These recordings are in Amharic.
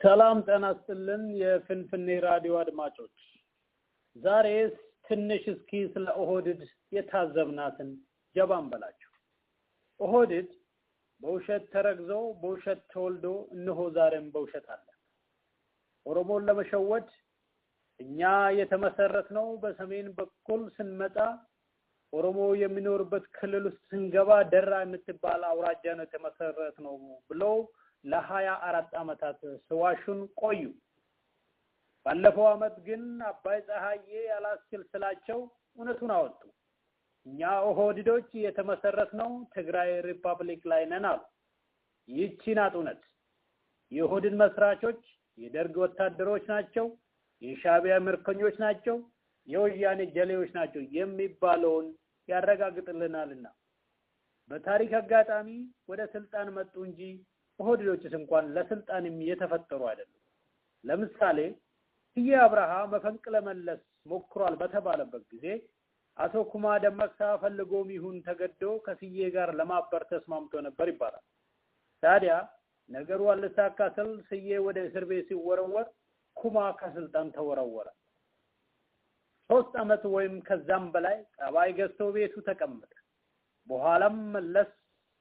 ሰላም ጤና ይስጥልን የፍንፍኔ ራዲዮ አድማጮች ዛሬ ትንሽ እስኪ ስለ ኦህዴድ የታዘብናትን ጀባን በላችሁ ኦህዴድ በውሸት ተረግዞ በውሸት ተወልዶ እነሆ ዛሬም በውሸት አለ ኦሮሞን ለመሸወድ እኛ የተመሰረትነው በሰሜን በኩል ስንመጣ ኦሮሞ የሚኖርበት ክልል ውስጥ ስንገባ ደራ የምትባል አውራጃ ነው የተመሰረትነው ብለው ለ24 አመታት ስዋሹን ቆዩ ባለፈው አመት ግን አባይ ፀሐዬ ያላስችል ስላቸው እውነቱን አወጡ እኛ ኦህዴዶች የተመሰረትነው ትግራይ ሪፐብሊክ ላይ ነን አሉ ይህቺ ናት እውነት የኦህዴድ መስራቾች የደርግ ወታደሮች ናቸው የሻዕቢያ ምርኮኞች ናቸው የወያኔ ጀሌዎች ናቸው የሚባለውን ያረጋግጥልናልና በታሪክ አጋጣሚ ወደ ስልጣን መጡ እንጂ ኦህዴዶችስ እንኳን ለስልጣንም የተፈጠሩ አይደሉም ለምሳሌ ስዬ አብርሃ መፈንቅለ መለስ ሞክሯል በተባለበት ጊዜ አቶ ኩማ ደመቅሳ ፈልጎም ይሁን ተገዶ ከስዬ ጋር ለማበር ተስማምቶ ነበር ይባላል ታዲያ ነገሩ አልተሳካተል ስዬ ወደ እስር ቤት ሲወረወር ኩማ ከስልጣን ተወረወረ 3 አመት ወይም ከዛም በላይ ጸባይ ገዝቶ ቤቱ ተቀመጠ በኋላም መለስ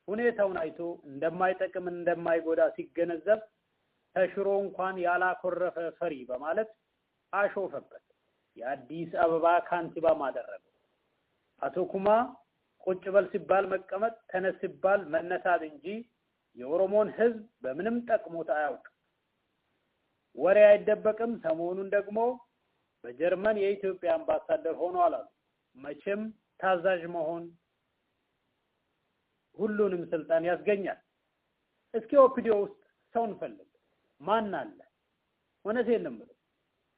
ሁኔታውን አይቶ እንደማይጠቅም እንደማይጎዳ ሲገነዘብ ተሽሮ እንኳን ያላኮረፈ ፈሪ በማለት አሾፈበት የአዲስ አበባ ካንቲባ ማደረገ አቶ ኩማ ቁጭ በል ሲባል መቀመጥ ተነስ ሲባል መነሳት እንጂ የኦሮሞን ህዝብ በምንም ጠቅሞት አያውቅ ወሬ አይደበቅም ሰሞኑን ደግሞ በጀርመን የኢትዮጵያ አምባሳደር ሆኗል አሉ መቼም ታዛዥ መሆን ሁሉንም ስልጣን ያስገኛል እስኪ ኦፒዲዮ ውስጥ ሰውን ፈልግ ማን አለ ወነሴን ነው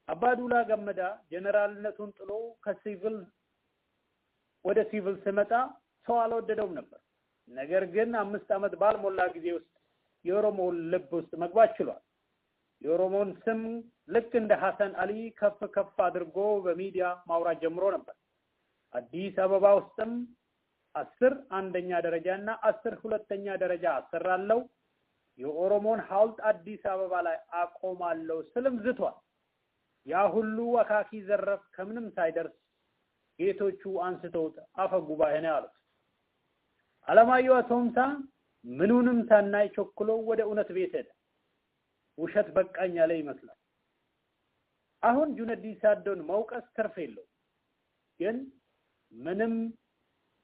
አባዱላ ገመዳ ጀነራልነቱን ጥሎ ከሲቪል ወደ ሲቪል ሲመጣ ሰው አልወደደውም ነበር ነገር ግን 5 አመት ባልሞላ ጊዜ ውስጥ የኦሮሞ ልብ ውስጥ መግባት ችሏል የኦሮሞን ስም ልክ እንደ ሐሰን አሊ ከፍ አድርጎ በሚዲያ ማውራት ጀምሮ ነበር አዲስ አበባ ውስጥም 10 አንደኛ ደረጃና 10 ሁለተኛ ደረጃ አሰራለው የኦሮሞን ሐውልት አዲስ አበባ ላይ አቆማለው ስልም ዝቷል ያ ሁሉ አካኪ ዘረፍ ከምንም ሳይደርስ ጌቶቹ አንስተውት አፈጉባኤ ነው ያሉት አለማየሁ አቶምሳ ምኑንም ሳናይ ቸኩሎ ወደ እውነት ቤት ሄደ ውሸት በቃኝ ያለ ይመስላል አሁን ጁነዲ ሳዶን መውቀስ ተርፍ የለው ግን ምንም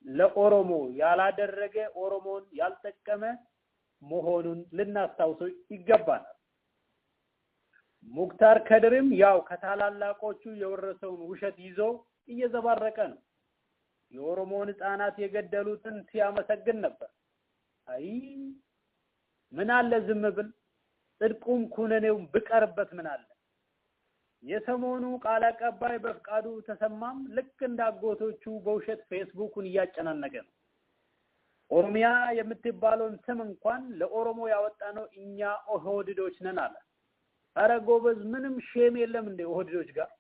ለኦሮሞ ያላደረገ ኦሮሞን ያልጠቀመ መሆኑን ልናስታውሰው ይገባል ሙክታር ከድርም ያው ከታላላቆቹ የወረሰውን ውሸት ይዞ እየዘባረቀ ነው የኦሮሞን ህፃናት የገደሉትን ሲያመሰግን ነበር አይ ምን አለ ዝም ብል ጽድቁም ኩነኔው ብቀርበት ምን አለ የሰሞኑ ቃል አቀባይ በፍቃዱ ተሰማም ልክ እንዳጎቶቹ በውሸት ፌስቡክን ያጨናነቀ ነው ኦሮሚያ የምትባለውን ስም እንኳን ለኦሮሞ ያወጣነው እኛ ኦህዴዶች ነን አለ አረ ጎበዝ ምንም ሼም የለም እንደ ኦህዴዶች ጋር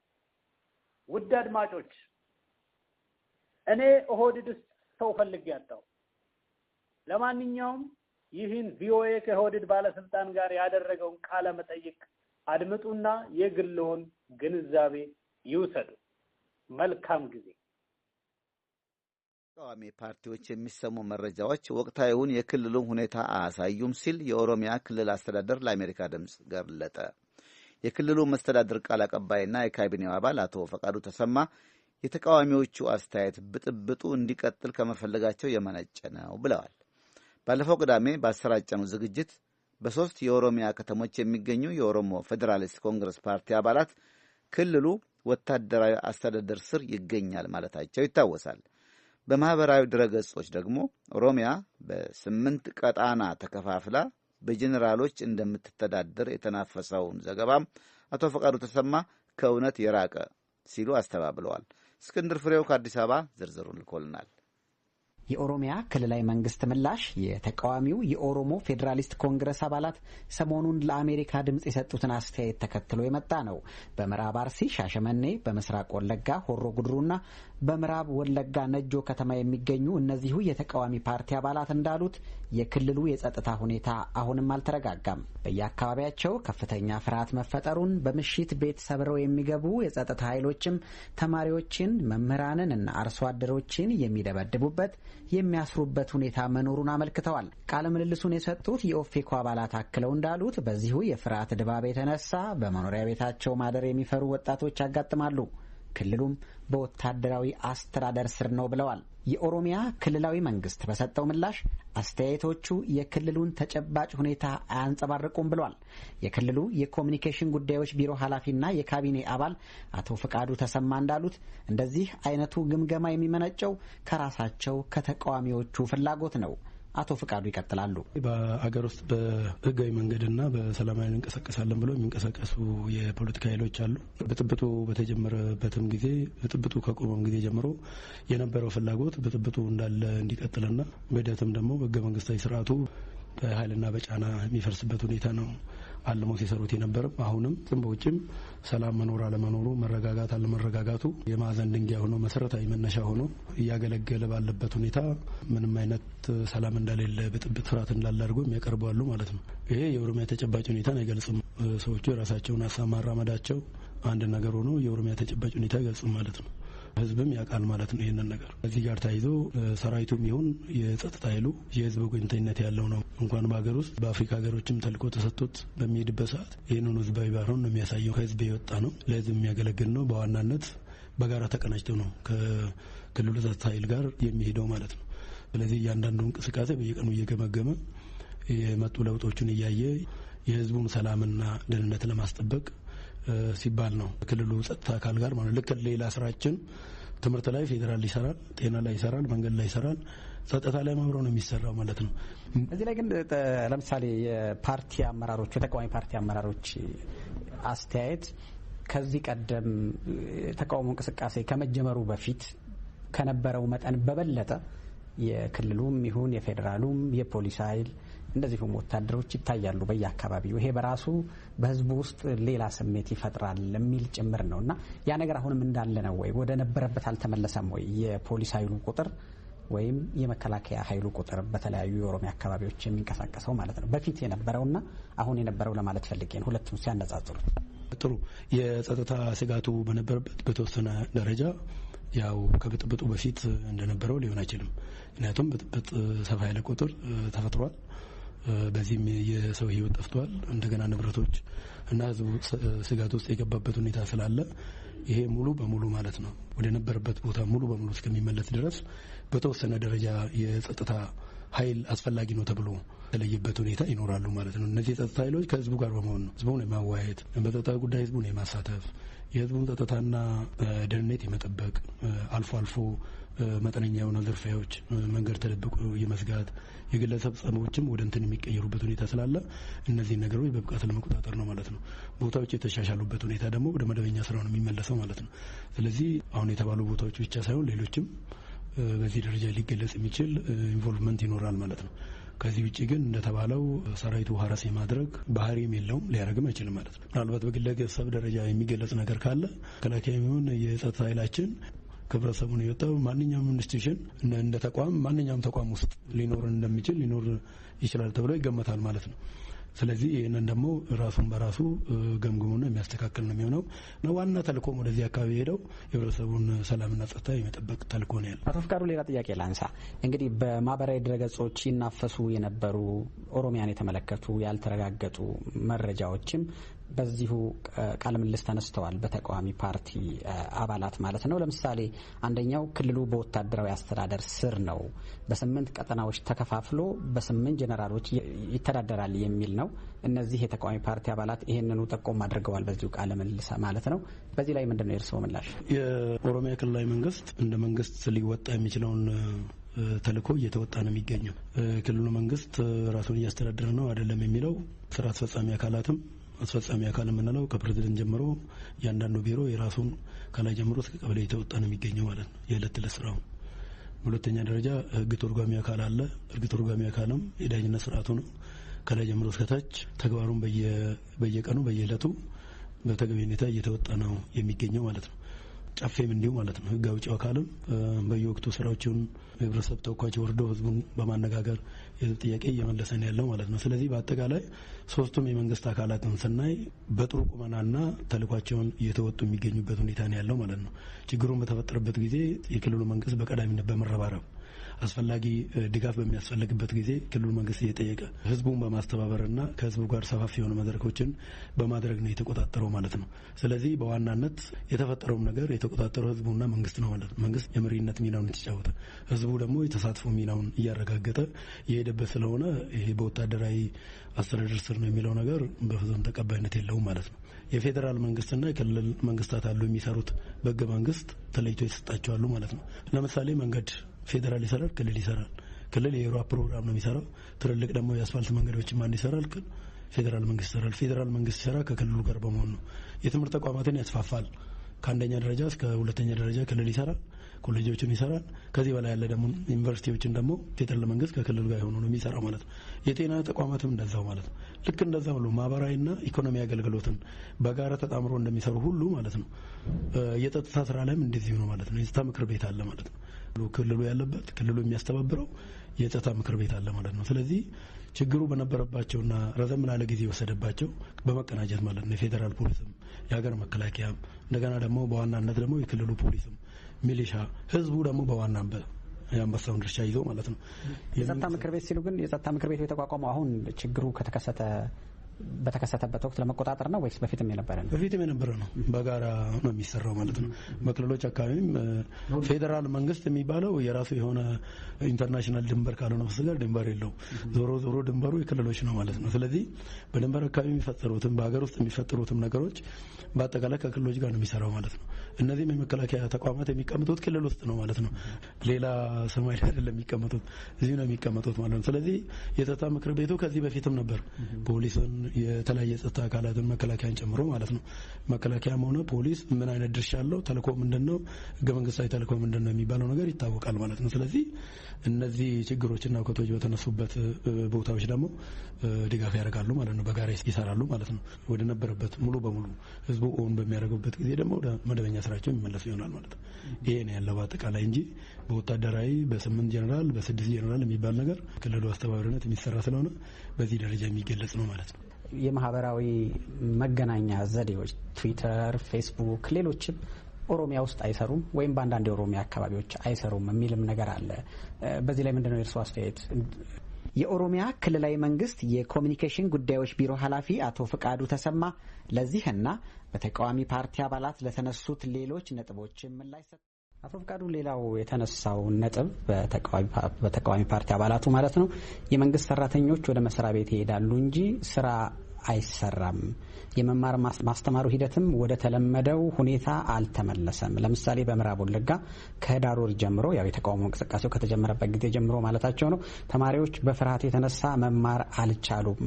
ውድ አድማጮች እኔ ኦህዴድ ሰው ፈልጌ ያጣው ለማንኛውም ይህን ቪኦኤ ከኦህዴድ ባለስልጣን ጋር ያደረገውን ቃለ መጠይቅ አድምጡና የግልውን ግንዛቤ ይውሰዱ መልካም ጊዜ ተቃዋሚ ፓርቲዎች የሚሰሙ መረጃዎች ወቅታዊውን የክልሉን ሁኔታ አያሳዩም ሲል የኦሮሚያ ክልል አስተዳደር ለአሜሪካ ድምጽ ገለጸ የክልሉ መስተዳድር ቃል አቀባይና የካቢኔው አባል አቶ ፈቃዱ ተሰማ የተቃዋሚዎቹ አስተያየት ብጥብጡ እንዲቀጥል ከመፈለጋቸው የመነጨ ነው ብለዋል ባለፈው ቅዳሜ ባሰራጨነው ዝግጅት በ3 የኦሮሚያ ከተሞች የሚገኙ የኦሮሞ ፌደራሊስት ኮንግረስ ፓርቲ አባላት ክልሉ ወታደራዊ አስተዳደር ስር ይገኛል ማለታቸው ይታወሳል በማህበራዊ ድረገጾች ደግሞ ኦሮሚያ በ8 ቀጣና ተከፋፍላ በጀነራሎች እንደምትተዳደር የተናፈሰውን ዘገባም አቶ ፈቃዱ ተሰማ ከእውነት የራቀ ሲሉ አስተባብለዋል እስክንድር ፍሬው ከአዲስ አበባ ዝርዝሩን ልኮልናል የኦሮሚያ ክልላዊ መንግስት ምላሽ የተቃዋሚው የኦሮሞ ፌዴራሊስት ኮንግረስ አባላት ሰሞኑን ለአሜሪካ ድምፅ የሰጡትን አስተያየት ተከትሎ የመጣ ነው። በምዕራብ አርሲ ሻሸመኔ፣ በምስራቅ ወለጋ ሆሮ ጉድሩና በምዕራብ ወለጋ ነጆ ከተማ የሚገኙ እነዚሁ የተቃዋሚ ፓርቲ አባላት እንዳሉት የክልሉ የጸጥታ ሁኔታ አሁንም አልተረጋጋም። በየአካባቢያቸው ከፍተኛ ፍርሃት መፈጠሩን፣ በምሽት ቤት ሰብረው የሚገቡ የጸጥታ ኃይሎችም ተማሪዎችን፣ መምህራንን እና አርሶ አደሮችን የሚደበድቡበት የሚያስሩበት ሁኔታ መኖሩን አመልክተዋል። ቃለ ምልልሱን የሰጡት የኦፌኮ አባላት አክለው እንዳሉት በዚሁ የፍርሃት ድባብ የተነሳ በመኖሪያ ቤታቸው ማደር የሚፈሩ ወጣቶች ያጋጥማሉ። ክልሉም በወታደራዊ አስተዳደር ስር ነው ብለዋል። የኦሮሚያ ክልላዊ መንግስት በሰጠው ምላሽ አስተያየቶቹ የክልሉን ተጨባጭ ሁኔታ አያንጸባርቁም ብሏል። የክልሉ የኮሚኒኬሽን ጉዳዮች ቢሮ ኃላፊና የካቢኔ አባል አቶ ፍቃዱ ተሰማ እንዳሉት እንደዚህ አይነቱ ግምገማ የሚመነጨው ከራሳቸው ከተቃዋሚዎቹ ፍላጎት ነው። አቶ ፍቃዱ ይቀጥላሉ። በአገር ውስጥ በህጋዊ መንገድና በሰላማዊ እንቀሳቀሳለን ብለው የሚንቀሳቀሱ የፖለቲካ ኃይሎች አሉ። ብጥብጡ በተጀመረበትም ጊዜ ብጥብጡ ከቆመም ጊዜ ጀምሮ የነበረው ፍላጎት ብጥብጡ እንዳለ እንዲቀጥልና በሂደትም ደግሞ በህገ መንግስታዊ ስርዓቱ በኃይልና በጫና የሚፈርስበት ሁኔታ ነው አልሞ ሲሰሩት የነበረው። አሁንም በውጭም ሰላም መኖር አለመኖሩ፣ መረጋጋት አለመረጋጋቱ የማዕዘን ድንጋይ ሆኖ መሰረታዊ መነሻ ሆኖ እያገለገለ ባለበት ሁኔታ ምንም አይነት ሰላም እንደሌለ፣ ብጥብጥ፣ ፍርሃት እንዳለ አድርጎ የሚያቀርቡ አሉ ማለት ነው። ይሄ የኦሮሚያ ተጨባጭ ሁኔታን አይገልጽም። ሰዎቹ የራሳቸውን ሀሳብ ማራመዳቸው አንድ ነገር ሆኖ የኦሮሚያ ተጨባጭ ሁኔታ አይገልጽም ማለት ነው። ህዝብም ያውቃል ማለት ነው ይህንን ነገር። ከዚህ ጋር ተያይዞ ሰራዊቱም ይሁን የጸጥታ ኃይሉ የህዝብ ጎኝተኝነት ያለው ነው። እንኳን በሀገር ውስጥ በአፍሪካ ሀገሮችም ተልዕኮ ተሰጥቶት በሚሄድበት ሰዓት ይህንን ህዝባዊ ባህሩን ነው የሚያሳየው። ከህዝብ የወጣ ነው፣ ለህዝብ የሚያገለግል ነው። በዋናነት በጋራ ተቀናጅተው ነው ከክልሉ ጸጥታ ኃይል ጋር የሚሄደው ማለት ነው። ስለዚህ እያንዳንዱ እንቅስቃሴ በየቀኑ እየገመገመ የመጡ ለውጦችን እያየ የህዝቡን ሰላምና ደህንነት ለማስጠበቅ ሲባል ነው ክልሉ ጸጥታ አካል ጋር ማለት ልክ ሌላ ስራችን ትምህርት ላይ ፌዴራል ይሰራል፣ ጤና ላይ ይሰራል፣ መንገድ ላይ ይሰራል፣ ጸጥታ ላይ ማብረው ነው የሚሰራው ማለት ነው። እዚህ ላይ ግን ለምሳሌ የፓርቲ አመራሮች የተቃዋሚ ፓርቲ አመራሮች አስተያየት ከዚህ ቀደም ተቃውሞ እንቅስቃሴ ከመጀመሩ በፊት ከነበረው መጠን በበለጠ የክልሉም ይሁን የፌዴራሉም የፖሊስ ኃይል እንደዚሁም ወታደሮች ይታያሉ በየአካባቢው። ይሄ በራሱ በህዝቡ ውስጥ ሌላ ስሜት ይፈጥራል የሚል ጭምር ነው እና ያ ነገር አሁንም እንዳለ ነው ወይ? ወደ ነበረበት አልተመለሰም ወይ? የፖሊስ ኃይሉ ቁጥር ወይም የመከላከያ ኃይሉ ቁጥር በተለያዩ የኦሮሚያ አካባቢዎች የሚንቀሳቀሰው ማለት ነው በፊት የነበረውና አሁን የነበረው ለማለት ፈልጌ ነው፣ ሁለቱም ሲያነጻጽሩ። ጥሩ። የጸጥታ ስጋቱ በነበረበት በተወሰነ ደረጃ ያው ከብጥብጡ በፊት እንደነበረው ሊሆን አይችልም። ምክንያቱም ብጥብጥ ሰፋ ያለ ቁጥር ተፈጥሯል። በዚህም የሰው ህይወት ጠፍቷል። እንደገና ንብረቶች እና ህዝቡ ስጋት ውስጥ የገባበት ሁኔታ ስላለ ይሄ ሙሉ በሙሉ ማለት ነው ወደ ነበረበት ቦታ ሙሉ በሙሉ እስከሚመለስ ድረስ በተወሰነ ደረጃ የጸጥታ ኃይል አስፈላጊ ነው ተብሎ የተለየበት ሁኔታ ይኖራሉ ማለት ነው። እነዚህ የጸጥታ ኃይሎች ከህዝቡ ጋር በመሆን ነው ህዝቡን የማወያየት በጸጥታ ጉዳይ ህዝቡን የማሳተፍ የህዝቡን ጸጥታና ደህንነት የመጠበቅ አልፎ አልፎ መጠነኛ የሆነ ዝርፊያዎች፣ መንገድ ተደብቆ የመዝጋት የግለሰብ ጸቦችም ወደ እንትን የሚቀየሩበት ሁኔታ ስላለ እነዚህ ነገሮች በብቃት ለመቆጣጠር ነው ማለት ነው። ቦታዎች የተሻሻሉበት ሁኔታ ደግሞ ወደ መደበኛ ስራው ነው የሚመለሰው ማለት ነው። ስለዚህ አሁን የተባሉ ቦታዎች ብቻ ሳይሆን ሌሎችም በዚህ ደረጃ ሊገለጽ የሚችል ኢንቮልቭመንት ይኖራል ማለት ነው። ከዚህ ውጭ ግን እንደተባለው ሰራዊቱ ሀረስ የማድረግ ባህሪም የለውም፣ ሊያደርግም አይችልም ማለት ነው። ምናልባት በግለሰብ ደረጃ የሚገለጽ ነገር ካለ መከላከያ የሚሆን የጸጥታ ኃይላችን ከህብረተሰቡን የወጣው ማንኛውም ኢንስቲትዩሽን እንደ ተቋም ማንኛውም ተቋም ውስጥ ሊኖር እንደሚችል ሊኖር ይችላል ተብሎ ይገመታል ማለት ነው። ስለዚህ ይህንን ደግሞ ራሱን በራሱ ገምግሞና የሚያስተካክል ነው የሚሆነው። ዋና ተልእኮም ወደዚህ አካባቢ ሄደው የህብረተሰቡን ሰላምና ጸጥታ የመጠበቅ ተልእኮ ነው ያለው። አቶ ፍቃዱ ሌላ ጥያቄ ላንሳ። እንግዲህ በማህበራዊ ድረገጾች ይናፈሱ የነበሩ ኦሮሚያን የተመለከቱ ያልተረጋገጡ መረጃዎችም በዚሁ ቃለ ምልልስ ተነስተዋል። በተቃዋሚ ፓርቲ አባላት ማለት ነው። ለምሳሌ አንደኛው ክልሉ በወታደራዊ አስተዳደር ስር ነው፣ በ8 ቀጠናዎች ተከፋፍሎ በ8 ጀነራሎች ይተዳደራል የሚል ነው። እነዚህ የተቃዋሚ ፓርቲ አባላት ይሄንኑ ጠቆም አድርገዋል በዚሁ ቃለ ምልልስ ማለት ነው። በዚህ ላይ ምንድነው የእርስዎ ምላሽ? የኦሮሚያ ክልላዊ መንግስት እንደ መንግስት ሊወጣ የሚችለውን ተልእኮ እየተወጣ ነው የሚገኘው። ክልሉ መንግስት ራሱን እያስተዳደረ ነው አይደለም የሚለው ስራ አስፈጻሚ አካላትም አስፈጻሚ አካል የምንለው ከፕሬዝዳንት ጀምሮ እያንዳንዱ ቢሮ የራሱን ከላይ ጀምሮ እስከ ቀበሌ የተወጣ ነው የሚገኘው ማለት ነው። የዕለት ተዕለት ስራው በሁለተኛ ደረጃ ህግ ተርጓሚ አካል አለ። ህግ ተርጓሚ አካልም የዳኝነት ስርዓቱ ነው። ከላይ ጀምሮ እስከ ታች ተግባሩን በየቀኑ በየዕለቱ በተገቢ ሁኔታ እየተወጣ ነው የሚገኘው ማለት ነው። ጨፌም እንዲሁ ማለት ነው። ህግ አውጪው አካልም በየወቅቱ ስራዎችን ህብረተሰብ ተወካዮች ወርዶ ህዝቡን በማነጋገር ጥያቄ እየመለሰ ነው ያለው ማለት ነው። ስለዚህ በአጠቃላይ ሶስቱም የመንግስት አካላትን ስናይ በጥሩ ቁመናና ተልኳቸውን እየተወጡ የሚገኙበት ሁኔታ ነው ያለው ማለት ነው። ችግሩን በተፈጠረበት ጊዜ የክልሉ መንግስት በቀዳሚነት በመረባረብ አስፈላጊ ድጋፍ በሚያስፈልግበት ጊዜ ክልሉ መንግስት እየጠየቀ ህዝቡን በማስተባበርና ከህዝቡ ጋር ሰፋፊ የሆኑ መድረኮችን በማድረግ ነው የተቆጣጠረው ማለት ነው። ስለዚህ በዋናነት የተፈጠረው ነገር የተቆጣጠረው ህዝቡና መንግስት ነው ማለት ነው። መንግስት የመሪነት ሚናውን የተጫወተ፣ ህዝቡ ደግሞ የተሳትፎ ሚናውን እያረጋገጠ የሄደበት ስለሆነ ይሄ በወታደራዊ አስተዳደር ስር ነው የሚለው ነገር በፍጹም ተቀባይነት የለውም ማለት ነው። የፌዴራል መንግስትና የክልል መንግስታት አሉ የሚሰሩት በህገ መንግስት ተለይቶ የተሰጣቸዋሉ ማለት ነው። ለምሳሌ መንገድ ፌዴራል ይሰራል፣ ክልል ይሰራል። ክልል የዩሮፕ ፕሮግራም ነው የሚሰራው። ትልልቅ ደግሞ የአስፋልት መንገዶች ማን ይሰራል? ፌዴራል መንግስት ይሰራል። ፌዴራል መንግስት ይሰራ ከክልሉ ጋር በመሆን ነው። የትምህርት ተቋማትን ያስፋፋል። ከአንደኛ ደረጃ እስከ ሁለተኛ ደረጃ ክልል ይሰራል፣ ኮሌጆችን ይሰራል። ከዚህ በላይ ያለ ደግሞ ዩኒቨርሲቲዎችን ደግሞ ፌዴራል መንግስት ከክልል ጋር ሆኖ ነው የሚሰራው ማለት ነው። የጤና ተቋማትም እንደዛው ማለት ነው። ልክ እንደዛው ሁሉ ማህበራዊና ኢኮኖሚ አገልግሎትን በጋራ ተጣምሮ እንደሚሰሩ ሁሉ ማለት ነው። የጸጥታ ስራ ላይም እንደዚሁ ነው ማለት ነው። የጸጥታ ምክር ቤት አለ ማለት ነው። ክልሉ ያለበት ክልሉ የሚያስተባብረው የጸጥታ ምክር ቤት አለ ማለት ነው። ስለዚህ ችግሩ በነበረባቸውና ረዘም ላለ ጊዜ የወሰደባቸው በመቀናጀት ማለት ነው። የፌዴራል ፖሊስም የሀገር መከላከያም እንደገና ደግሞ በዋናነት ደግሞ የክልሉ ፖሊስም ሚሊሻ፣ ህዝቡ ደግሞ በዋናነት የአንበሳውን ድርሻ ይዞ ማለት ነው። የጸጥታ ምክር ቤት ሲሉ ግን የጸጥታ ምክር ቤቱ የተቋቋመው አሁን ችግሩ በተከሰተበት ወቅት ለመቆጣጠር ነው ወይስ በፊትም የነበረ ነው? በፊትም የነበረ ነው። በጋራ ነው የሚሰራው ማለት ነው። በክልሎች አካባቢም ፌዴራል መንግስት የሚባለው የራሱ የሆነ ኢንተርናሽናል ድንበር ካልሆነ በስተቀር ድንበር የለው። ዞሮ ዞሮ ድንበሩ የክልሎች ነው ማለት ነው። ስለዚህ በድንበር አካባቢ የሚፈጠሩትም በሀገር ውስጥ የሚፈጠሩትም ነገሮች በአጠቃላይ ከክልሎች ጋር ነው የሚሰራው ማለት ነው። እነዚህም የመከላከያ ተቋማት የሚቀመጡት ክልል ውስጥ ነው ማለት ነው። ሌላ ሰማይ ላይ አይደለም የሚቀመጡት፣ እዚሁ ነው የሚቀመጡት ማለት ነው። ስለዚህ የጸጥታ ምክር ቤቱ ከዚህ በፊትም ነበር ፖሊስን የተለያየ ጸጥታ አካላትን መከላከያን ጨምሮ ማለት ነው። መከላከያም ሆነ ፖሊስ ምን አይነት ድርሻ አለው፣ ተልእኮ ምንድነው፣ ህገ መንግስታዊ ተልእኮ ምንድነው የሚባለው ነገር ይታወቃል ማለት ነው። ስለዚህ እነዚህ ችግሮችና እውከቶች በተነሱበት ቦታዎች ደግሞ ድጋፍ ያደርጋሉ ማለት ነው። በጋራ ይሰራሉ ማለት ነው። ወደ ነበረበት ሙሉ በሙሉ ህዝቡ ኦን በሚያደርግበት ጊዜ ደግሞ ወደ መደበኛ ስራቸው የሚመለሱ ይሆናል ማለት ነው። ይሄ ነው ያለው በአጠቃላይ እንጂ በወታደራዊ በ8 ጀነራል በ6 ጀነራል የሚባል ነገር ክልሉ አስተባባሪነት የሚሰራ ስለሆነ በዚህ ደረጃ የሚገለጽ ነው ማለት ነው። የማህበራዊ መገናኛ ዘዴዎች ትዊተር፣ ፌስቡክ፣ ሌሎችም ኦሮሚያ ውስጥ አይሰሩም ወይም በአንዳንድ የኦሮሚያ አካባቢዎች አይሰሩም የሚልም ነገር አለ። በዚህ ላይ ምንድነው የእርስዎ አስተያየት? የኦሮሚያ ክልላዊ መንግስት የኮሚኒኬሽን ጉዳዮች ቢሮ ኃላፊ አቶ ፍቃዱ ተሰማ ለዚህና በተቃዋሚ ፓርቲ አባላት ለተነሱት ሌሎች ነጥቦች ምላሽ ሰጡ። አቶ ፍቃዱ፣ ሌላው የተነሳው ነጥብ በተቃዋሚ ፓርቲ አባላቱ ማለት ነው የመንግስት ሰራተኞች ወደ መስሪያ ቤት ይሄዳሉ እንጂ ስራ አይሰራም፣ የመማር ማስተማሩ ሂደትም ወደ ተለመደው ሁኔታ አልተመለሰም። ለምሳሌ በምዕራብ ወለጋ ከህዳር ወር ጀምሮ ያው የተቃውሞ እንቅስቃሴው ከተጀመረበት ጊዜ ጀምሮ ማለታቸው ነው ተማሪዎች በፍርሃት የተነሳ መማር አልቻሉም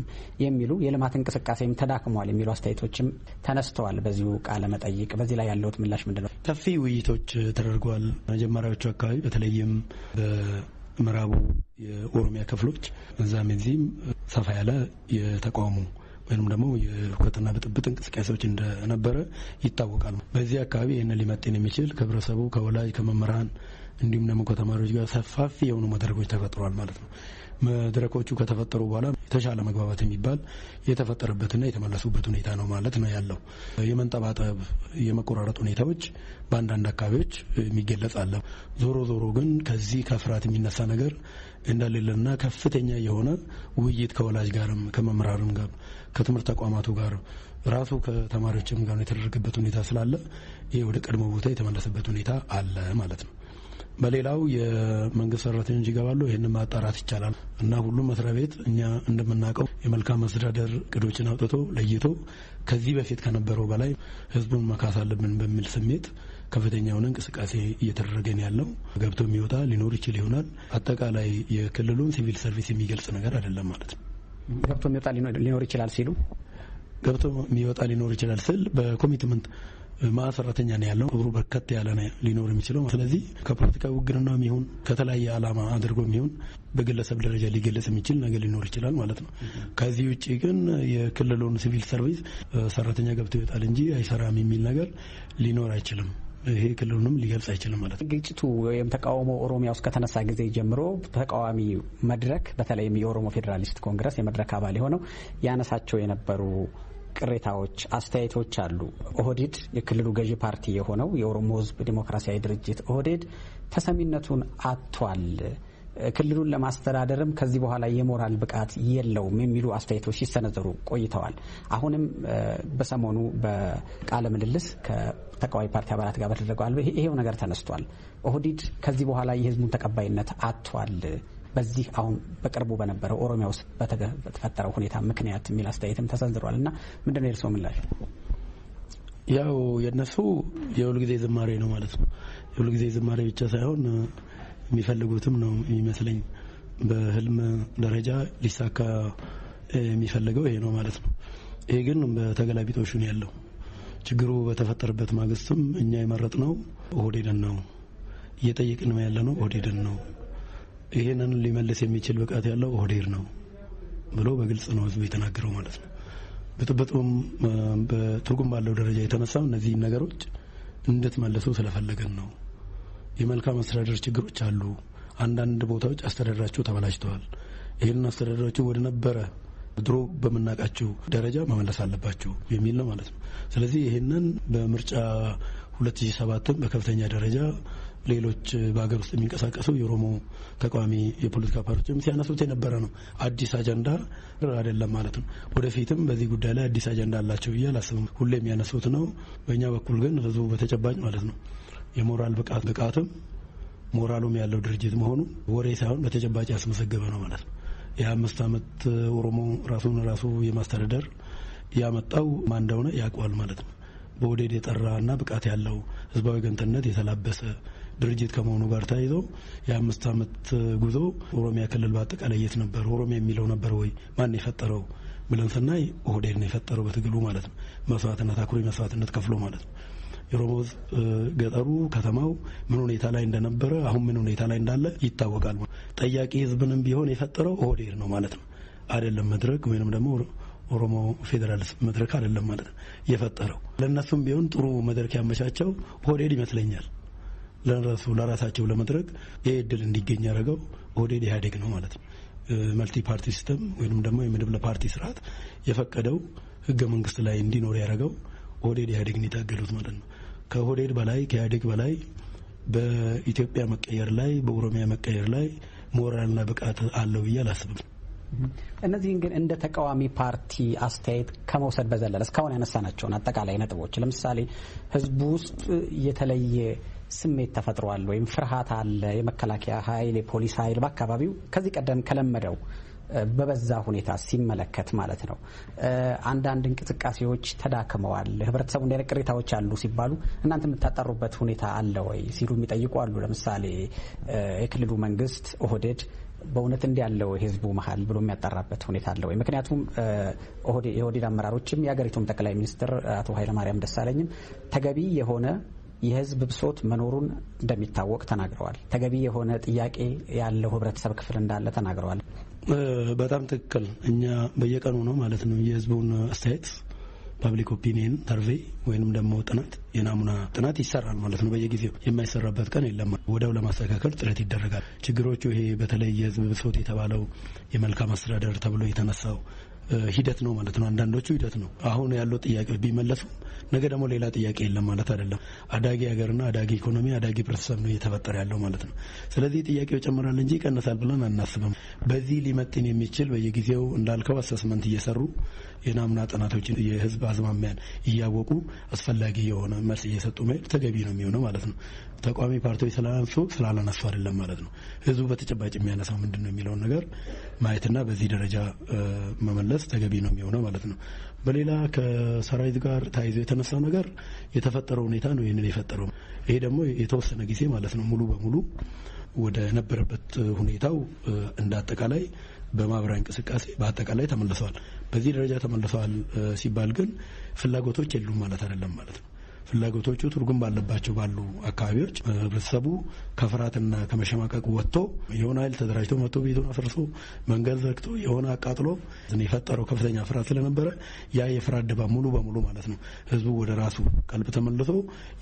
የሚሉ የልማት እንቅስቃሴም ተዳክሟል የሚሉ አስተያየቶችም ተነስተዋል በዚሁ ቃለ መጠይቅ። በዚህ ላይ ያለውት ምላሽ ምንድን ነው? ሰፊ ውይይቶች ተደርገዋል። መጀመሪያዎቹ አካባቢ በተለይም በምዕራቡ የኦሮሚያ ክፍሎች እዛም እዚህም ሰፋ ያለ የተቃውሞ ወይም ደግሞ የሁከትና ብጥብጥ እንቅስቃሴዎች እንደነበረ ይታወቃል። በዚህ አካባቢ ይህንን ሊመጥን የሚችል ከህብረተሰቡ፣ ከወላጅ፣ ከመምህራን እንዲሁም ደግሞ ከተማሪዎች ጋር ሰፋፊ የሆኑ መድረኮች ተፈጥረዋል ማለት ነው። መድረኮቹ ከተፈጠሩ በኋላ የተሻለ መግባባት የሚባል የተፈጠረበትና የተመለሱበት ሁኔታ ነው ማለት ነው ያለው። የመንጠባጠብ የመቆራረጥ ሁኔታዎች በአንዳንድ አካባቢዎች የሚገለጽ አለ። ዞሮ ዞሮ ግን ከዚህ ከፍርሃት የሚነሳ ነገር እንደሌለና ከፍተኛ የሆነ ውይይት ከወላጅ ጋርም ከመምህራንም ጋር ከትምህርት ተቋማቱ ጋር ራሱ ከተማሪዎችም ጋር የተደረገበት ሁኔታ ስላለ ይሄ ወደ ቀድሞ ቦታ የተመለሰበት ሁኔታ አለ ማለት ነው። በሌላው የመንግስት ሰራተኞች ይገባሉ። ይህንን ማጣራት ይቻላል እና ሁሉም መስሪያ ቤት እኛ እንደምናውቀው የመልካም መስተዳደር እቅዶችን አውጥቶ ለይቶ ከዚህ በፊት ከነበረው በላይ ህዝቡን መካስ አለብን በሚል ስሜት ከፍተኛ የሆነ እንቅስቃሴ እየተደረገ ነው ያለው። ገብቶ የሚወጣ ሊኖር ይችል ይሆናል። አጠቃላይ የክልሉን ሲቪል ሰርቪስ የሚገልጽ ነገር አይደለም ማለት ነው። ገብቶ የሚወጣ ሊኖር ይችላል ሲሉ ገብቶ የሚወጣ ሊኖር ይችላል ስል በኮሚትመንት ማሰራተኛ ነው ያለው ብሩ በርከት ያለ ነው ሊኖር የሚችለው። ስለዚህ ከፖለቲካ ውግንናው የሚሆን ከተለያየ ዓላማ አድርጎ የሚሆን በግለሰብ ደረጃ ሊገለጽ የሚችል ነገር ሊኖር ይችላል ማለት ነው። ከዚህ ውጪ ግን የክልሉን ሲቪል ሰርቪስ ሰራተኛ ገብቶ ይወጣል እንጂ አይሰራም የሚል ነገር ሊኖር አይችልም። ይሄ ክልሉንም ሊገልጽ አይችልም ማለት ነው። ግጭቱ ወይም ተቃውሞ ኦሮሚያ ውስጥ ከተነሳ ጊዜ ጀምሮ ተቃዋሚ መድረክ በተለይም የኦሮሞ ፌዴራሊስት ኮንግረስ የመድረክ አባል የሆነው ያነሳቸው የነበሩ ቅሬታዎች፣ አስተያየቶች አሉ። ኦህዴድ የክልሉ ገዢ ፓርቲ የሆነው የኦሮሞ ሕዝብ ዲሞክራሲያዊ ድርጅት ኦህዴድ ተሰሚነቱን አጥቷል፣ ክልሉን ለማስተዳደርም ከዚህ በኋላ የሞራል ብቃት የለውም የሚሉ አስተያየቶች ሲሰነዘሩ ቆይተዋል። አሁንም በሰሞኑ በቃለ ምልልስ ከተቃዋሚ ፓርቲ አባላት ጋር በተደረገው ይሄው ነገር ተነስቷል። ኦህዴድ ከዚህ በኋላ የህዝቡን ተቀባይነት አጥቷል በዚህ አሁን በቅርቡ በነበረው ኦሮሚያ ውስጥ በተፈጠረው ሁኔታ ምክንያት የሚል አስተያየትም ተሰንዝሯል እና ምንድነው የእርስዎ ምላሽ? ያው የነሱ የሁልጊዜ ዝማሬ ነው ማለት ነው። የሁልጊዜ ዝማሬ ብቻ ሳይሆን የሚፈልጉትም ነው የሚመስለኝ። በህልም ደረጃ ሊሳካ የሚፈልገው ይሄ ነው ማለት ነው። ይሄ ግን በተገላቢጦሹ ነው ያለው። ችግሩ በተፈጠረበት ማግስትም እኛ የመረጥነው ኦህዴድን ነው፣ እየጠየቅን ያለነው ኦህዴድን ነው፣ ይሄንን ሊመልስ የሚችል ብቃት ያለው ኦህዴድ ነው ብሎ በግልጽ ነው ህዝቡ የተናገረው ማለት ነው። በጥብጡም በትርጉም ባለው ደረጃ የተነሳው እነዚህ ነገሮች እንድትመለሱ ስለፈለገን ነው። የመልካም አስተዳደር ችግሮች አሉ። አንዳንድ ቦታዎች አስተዳደራቸው ተበላሽተዋል። ይሄንን አስተዳደራቸው ወደ ነበረ ድሮ በመናቃቸው ደረጃ መመለስ አለባቸው የሚል ነው ማለት ነው። ስለዚህ ይሄንን በምርጫ 2007 በከፍተኛ ደረጃ ሌሎች በሀገር ውስጥ የሚንቀሳቀሱ የኦሮሞ ተቃዋሚ የፖለቲካ ፓርቲዎችም ሲያነሱት የነበረ ነው። አዲስ አጀንዳ አይደለም ማለት ነው። ወደፊትም በዚህ ጉዳይ ላይ አዲስ አጀንዳ አላቸው ብዬ አላስብም። ሁሌም የሚያነሱት ነው። በእኛ በኩል ግን ህዝቡ በተጨባጭ ማለት ነው የሞራል ብቃትም ሞራሉም ያለው ድርጅት መሆኑ ወሬ ሳይሆን በተጨባጭ ያስመሰገበ ነው ማለት ነው። የ5 ዓመት ኦሮሞ ራሱን ራሱ የማስተዳደር ያመጣው ማን እንደሆነ ያውቀዋል ማለት ነው። በኦህዴድ የጠራና ብቃት ያለው ህዝባዊ ገንተነት የተላበሰ ድርጅት ከመሆኑ ጋር ተያይዞ የ5 ዓመት ጉዞ ኦሮሚያ ክልል በአጠቃላይ የት ነበር? ኦሮሚያ የሚለው ነበር ወይ? ማን የፈጠረው ብለን ስናይ ኦህዴድ ነው የፈጠረው በትግሉ ማለት ነው። መስዋዕትነት አኩሪ መስዋዕትነት ከፍሎ ማለት ነው። የኦሮሞ ገጠሩ ከተማው ምን ሁኔታ ላይ እንደነበረ አሁን ምን ሁኔታ ላይ እንዳለ ይታወቃል። ጠያቂ ህዝብንም ቢሆን የፈጠረው ኦህዴድ ነው ማለት ነው። አይደለም መድረክ ወይንም ደግሞ ኦሮሞ ፌዴራሊስት መድረክ አይደለም ማለት ነው የፈጠረው። ለነሱም ቢሆን ጥሩ መድረክ ያመቻቸው ኦህዴድ ይመስለኛል። ለራሳቸው ለመድረክ ይሄ እድል እንዲገኝ ያደረገው ኦህዴድ ኢህአዴግ ነው ማለት ነው። መልቲ ፓርቲ ሲስተም ወይንም ደግሞ የመድብለ ፓርቲ ስርዓት የፈቀደው ህገ መንግስት ላይ እንዲኖር ያደረገው ኦህዴድ ኢህአዴግን የታገሉት ማለት ነው። ከኦህዴድ በላይ ከኢህአዴግ በላይ በኢትዮጵያ መቀየር ላይ በኦሮሚያ መቀየር ላይ ሞራልና ብቃት አለው ብዬ አላስብም። እነዚህን ግን እንደ ተቃዋሚ ፓርቲ አስተያየት ከመውሰድ በዘለለ እስካሁን ያነሳናቸውን አጠቃላይ ነጥቦች ለምሳሌ ህዝቡ ውስጥ የተለየ ስሜት ተፈጥሯል ወይም ፍርሃት አለ፣ የመከላከያ ኃይል የፖሊስ ኃይል በአካባቢው ከዚህ ቀደም ከለመደው በበዛ ሁኔታ ሲመለከት ማለት ነው። አንዳንድ እንቅስቃሴዎች ተዳክመዋል፣ ህብረተሰቡ እንደ ቅሬታዎች አሉ ሲባሉ እናንተ የምታጣሩበት ሁኔታ አለ ወይ ሲሉ የሚጠይቁ አሉ። ለምሳሌ የክልሉ መንግስት ኦህዴድ በእውነት እንዲህ ያለው ህዝቡ መሀል ብሎ የሚያጣራበት ሁኔታ አለ ወይ? ምክንያቱም የኦህዴድ አመራሮችም የሀገሪቱም ጠቅላይ ሚኒስትር አቶ ኃይለማርያም ደሳለኝም ተገቢ የሆነ የህዝብ ብሶት መኖሩን እንደሚታወቅ ተናግረዋል። ተገቢ የሆነ ጥያቄ ያለው ህብረተሰብ ክፍል እንዳለ ተናግረዋል። በጣም ትክክል። እኛ በየቀኑ ነው ማለት ነው የህዝቡን አስተያየት ፐብሊክ ኦፒኒየን ሰርቬይ ወይንም ደግሞ ጥናት የናሙና ጥናት ይሰራል ማለት ነው። በየጊዜው የማይሰራበት ቀን የለም። ወዲያው ለማስተካከል ጥረት ይደረጋል። ችግሮቹ ይሄ በተለይ የህዝብ ብሶት የተባለው የመልካም አስተዳደር ተብሎ የተነሳው ሂደት ነው ማለት ነው። አንዳንዶቹ ሂደት ነው። አሁን ያለው ጥያቄዎች ቢመለሱ ነገ ደግሞ ሌላ ጥያቄ የለም ማለት አይደለም። አዳጊ ሀገርና አዳጊ ኢኮኖሚ አዳጊ ህብረተሰብ ነው እየተፈጠረ ያለው ማለት ነው። ስለዚህ ጥያቄው ይጨምራል እንጂ ይቀንሳል ብለን አናስብም። በዚህ ሊመጥን የሚችል በየጊዜው እንዳልከው አሰስመንት እየሰሩ የናሙና ጥናቶችን የህዝብ አዝማሚያን እያወቁ አስፈላጊ የሆነ መልስ እየሰጡ መሄድ ተገቢ ነው የሚሆነው ማለት ነው። ተቃዋሚ ፓርቲዎች ስላላነሱ አይደለም ማለት ነው። ህዝቡ በተጨባጭ የሚያነሳው ምንድን ነው የሚለውን ነገር ማየትና በዚህ ደረጃ መመለስ ተገቢ ነው የሚሆነው ማለት ነው። በሌላ ከሰራዊት ጋር ተያይዞ የተነሳው ነገር የተፈጠረው ሁኔታ ነው ይህንን የፈጠረው። ይሄ ደግሞ የተወሰነ ጊዜ ማለት ነው ሙሉ በሙሉ ወደ ነበረበት ሁኔታው እንደ አጠቃላይ በማህበራዊ እንቅስቃሴ በአጠቃላይ ተመልሰዋል። በዚህ ደረጃ ተመልሰዋል ሲባል ግን ፍላጎቶች የሉም ማለት አይደለም ማለት ነው። ፍላጎቶቹ ትርጉም ባለባቸው ባሉ አካባቢዎች ህብረተሰቡ ከፍርሃትና ከመሸማቀቅ ወጥቶ የሆነ ኃይል ተደራጅቶ መጥቶ ቤቱን አፍርሶ መንገድ ዘግቶ የሆነ አቃጥሎ የፈጠረው ከፍተኛ ፍርሃት ስለነበረ ያ የፍርሃት ድባብ ሙሉ በሙሉ ማለት ነው ህዝቡ ወደ ራሱ ቀልብ ተመልሶ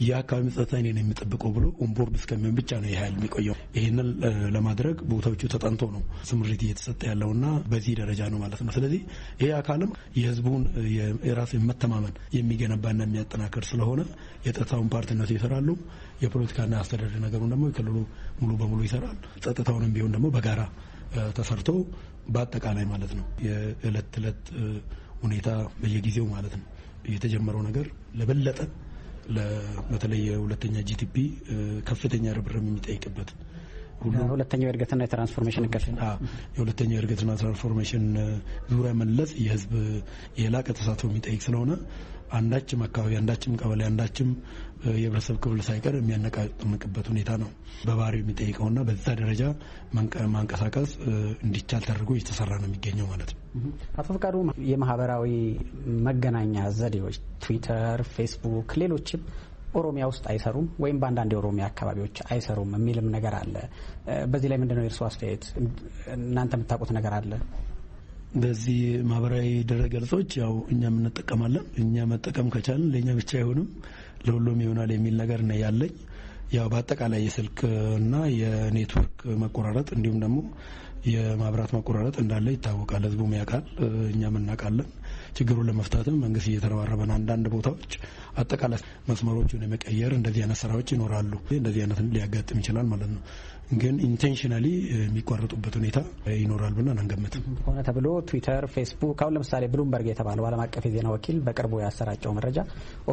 የአካባቢ ጸጥታ እኔን የሚጠብቀው ብሎ ኦንቦርድ እስከሚሆን ብቻ ነው ይህ ኃይል የሚቆየው። ይህንን ለማድረግ ቦታዎቹ ተጠንቶ ነው ስምሪት እየተሰጠ ያለውና በዚህ ደረጃ ነው ማለት ነው። ስለዚህ ይህ አካልም የህዝቡን የራስ መተማመን የሚገነባና የሚያጠናክር ስለሆነ የጸጥታውን ፓርቲነቱ ይሰራሉ። የፖለቲካና አስተዳደር ነገሩን ደግሞ የክልሉ ሙሉ በሙሉ ይሰራል። ጸጥታውንም ቢሆን ደግሞ በጋራ ተሰርቶ በአጠቃላይ ማለት ነው የዕለት ተዕለት ሁኔታ በየጊዜው ማለት ነው የተጀመረው ነገር ለበለጠ በተለይ የሁለተኛ ጂቲፒ ከፍተኛ ርብርብ የሚጠይቅበት ሁለተኛው የእድገትና የትራንስፎርሜሽን እቅድ የሁለተኛው የእድገትና ትራንስፎርሜሽን ዙሪያ መለስ የህዝብ የላቀ ተሳትፎ የሚጠይቅ ስለሆነ አንዳችም አካባቢ አንዳችም ቀበሌ አንዳችም የህብረተሰብ ክፍል ሳይቀር የሚያነቃንቅበት ሁኔታ ነው በባህሪው የሚጠይቀውና በዛ ደረጃ ማንቀሳቀስ እንዲቻል ተደርጎ እየተሰራ ነው የሚገኘው ማለት ነው። አቶ ፍቃዱ የማህበራዊ መገናኛ ዘዴዎች ትዊተር፣ ፌስቡክ፣ ሌሎችም ኦሮሚያ ውስጥ አይሰሩም ወይም በአንዳንድ የኦሮሚያ አካባቢዎች አይሰሩም የሚልም ነገር አለ። በዚህ ላይ ምንድነው የእርስዎ አስተያየት? እናንተ የምታውቁት ነገር አለ? በዚህ ማህበራዊ ድረገጾች ያው እኛም እንጠቀማለን። እኛ መጠቀም ከቻልን ለኛ ብቻ አይሆንም ለሁሉም ይሆናል የሚል ነገር ነው ያለኝ። ያው በአጠቃላይ የስልክና የኔትወርክ መቆራረጥ እንዲሁም ደግሞ የማብራት መቆራረጥ እንዳለ ይታወቃል። ህዝቡም ያውቃል፣ እኛም እናውቃለን። ችግሩን ለመፍታትም መንግስት እየተረባረበ ነው። አንዳንድ ቦታዎች አጠቃላይ መስመሮቹን የመቀየር እንደዚህ አይነት ስራዎች ይኖራሉ። እንደዚህ አይነት ሊያጋጥም ይችላል ማለት ነው። ግን ኢንቴንሽናሊ የሚቋረጡበት ሁኔታ ይኖራል ብለን አንገምትም። ሆነ ተብሎ ትዊተር፣ ፌስቡክ አሁን ለምሳሌ ብሉምበርግ የተባለው ዓለም አቀፍ የዜና ወኪል በቅርቡ ያሰራጨው መረጃ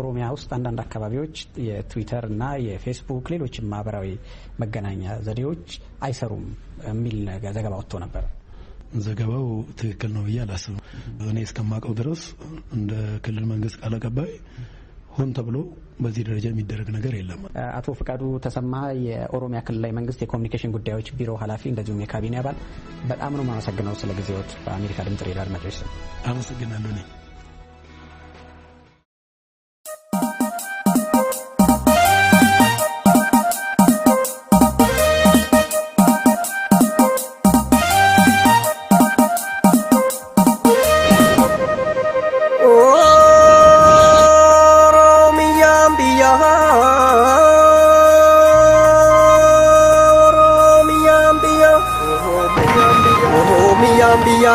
ኦሮሚያ ውስጥ አንዳንድ አካባቢዎች የትዊተር እና የፌስቡክ ሌሎችም ማህበራዊ መገናኛ ዘዴዎች አይሰሩም የሚል ዘገባ ወጥቶ ነበር። ዘገባው ትክክል ነው ብዬ አላስብም። እኔ እስከማውቀው ድረስ እንደ ክልል መንግስት ቃል አቀባይ ሆን ተብሎ በዚህ ደረጃ የሚደረግ ነገር የለም። አቶ ፍቃዱ ተሰማ የኦሮሚያ ክልላዊ መንግስት የኮሚኒኬሽን ጉዳዮች ቢሮ ኃላፊ እንደዚሁም የካቢኔ አባል፣ በጣም ነው የማመሰግነው ስለ ጊዜዎት። በአሜሪካ ድምጽ ሬዲዮ አድማጮች ስም አመሰግናለሁ። እኔ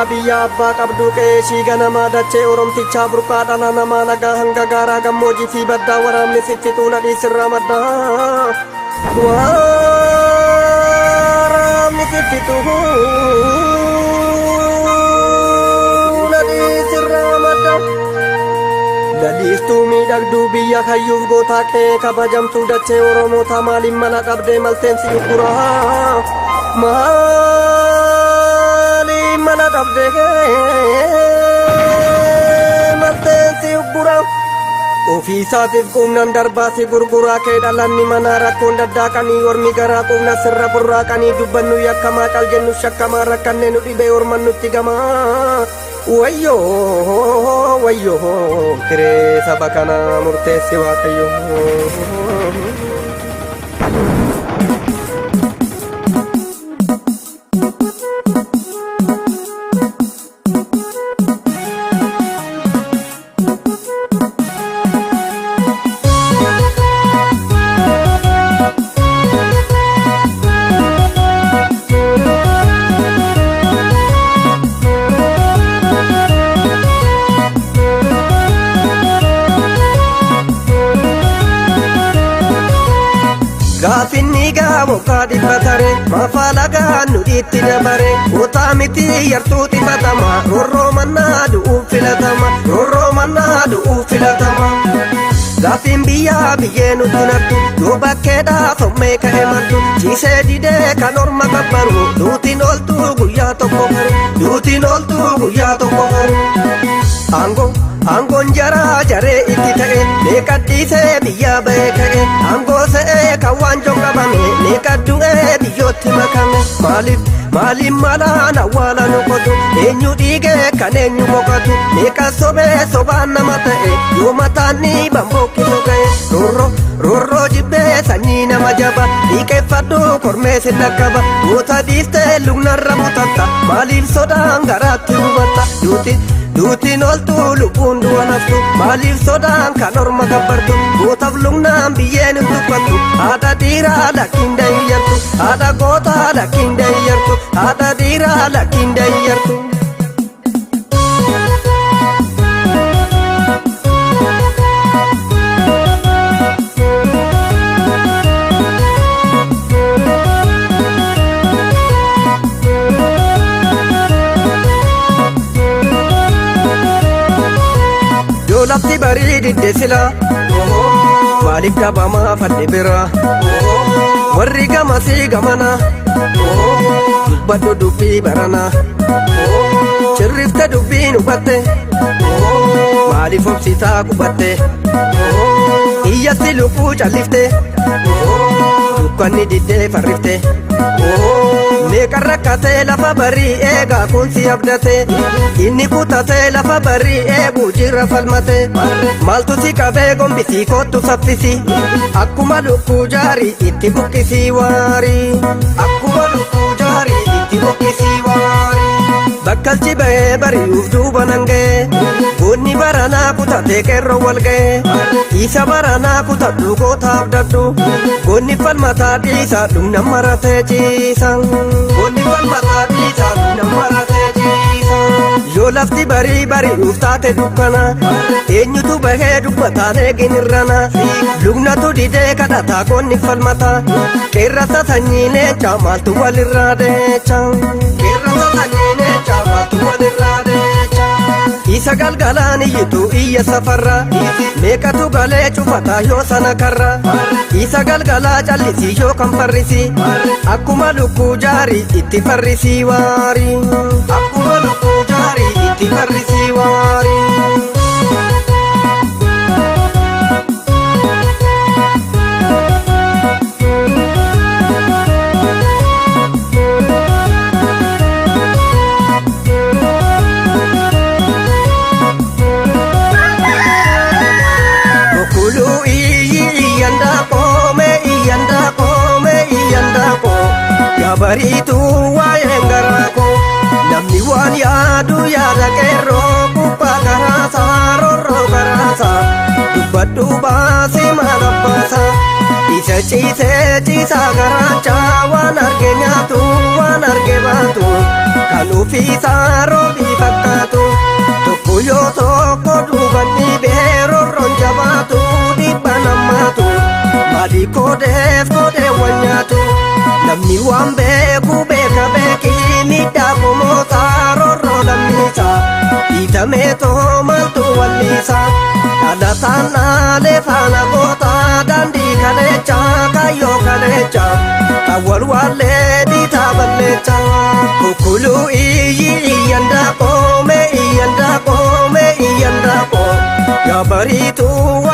biyya abbaa qabdu qeeshii ganama dachee oromtichaa burqaa dhala namaa nagaa hanga gaaraa gammoojii fi baddaa waraabni sitti tuula dhiisirraa maddaa waraabni sitti tuula dhiisirraa maddaa laliiftuu miidhagduu biyya kayyuuf gootaa qee kabajamtuu dachee oromoota maaliin mala dhabdee malteensi ugguraa mana dhabde malteensi uggura ofiisaatiif qubnan darbaasi gurguraa kee dhalanni manaa rakkoon daddaaqanii ormi garaa qubna sirra burraaqanii dubbannu yakkamaa cal jennu shakkamaa rakkannee nu dhibee orman nutti gamaa wayyoo wayyoo hiree saba kanaa murteessi waaqayyo. Gaafinni gaamokkaa dhibbatare mafaalagaan nu dhiitti dabare kutaa miti yartuu xifatama rorroo mannaa du'uuf filatama rorroo mannaa du'uuf filatama gaafin biyyaa biyyee nutti nattu yoo bakkeedhaa sommee ka'e martu ciisee didee kan orma qabbaru duutiin ooltuu guyyaa tokko garu duutiin ooltuu guyyaa tokko garu aangoon jaraa jaree itti ta'e meeqadhiisee biyya beeka'e aangoosee kan waanjoo qabame meeqaddu'ee biyyootti makame maaliif malaan awwaala nu qotu eenyu dhiigee kan eenyu boqotu meeqa sobee sobaan nama ta'e yoo mataanni bambookkinu ga'e roorroo jibbee sanyii nama jaba dhiiqeeffadhu kormee sin dhaqqaba goota dhiistee lugnarra mutatta maaliif sodaan garaatti hubatta duutiin oltuu lubbuun du'a naftu maaliif sodaan kan orma gabbartu gootaaf lugnaan biyyeen hin dubbattu haadha dhiiraa lakkiin da'iyyartu haadha gootaa lakkiin da'iyyartu haadha dhiiraa lakkiin da'iyyartu. Lafti barii didde sila maaliif dhabamaa fadhe bira warri gamasii gamana dubbadhu dubbii barana sirrifte dubbiin hubatte maaliif obsitaa qubatte iyyatti lubbuu callifte dukkanni diddee farrifte meeqan rakkatee lafa barii eegaa kunsi abdate inni kutatee lafa barii eeguu jirra falmate maaltu si qabee gombisii kottu saffisi akkuma lukkuu jaarii itti buqqisii waarii akkuma lukkuu jaarii itti buqqisii waarii bakkalchi ba'ee bari'uuf duuba nangee goonni baranaa kutatee qeerroo walga'ee isa baranaa kutadhu gootaaf dadhu goonni falmataa dhiisaa dhumna maratee ciisa goonni falmataa dhiisaa dhumna maratee ciisa yoo lafti bari'uuf taate dukkana eenyutu bahee dubbataan eegin irrana lugnatu didee kadhataa goonni falmataa qeerrasa sanyii leencaa maaltu walirraa deecha qeerrasa sanyii leencaa maaltu walirraa deecha isa galgalaan iyyitu iyya safarra meeqatu galee cufataa yoo sana karra isa galgalaa callisii yoo kan farrisi akkuma lukkuu jaarii itti farrisii waarii akkuma lukkuu jaarii itti farrisii waarii. Bariitu waa'een garaako namni waan yaadu yaada qeerroo kubbaa garaasaa roorroo garaasaa dubbadhu baasii maal abbaasa isa ciisee ciisaa garaachaa waan arge nyaatu waan arge baatu kan ufiisaa roobii fakkaatu tokko yoo tokko duuban dhiibee roorroon jabaatu dhibba nammaatu maali kodeef kodeewwan nyaatu namni waan beeku beeka beekii miidhaa kumootaa roorroo lammiisaa dhiitamee too maaltu walliisaa dhalataan naalee faana gootaa daandii kaleechaa kaayyoo kaleechaa kan wal waallee dhiitaa balleechaa kukkuluu iyyi iyyan daaqoo mee iyyan daaqoo mee iyyan daaqoo yaa bariituu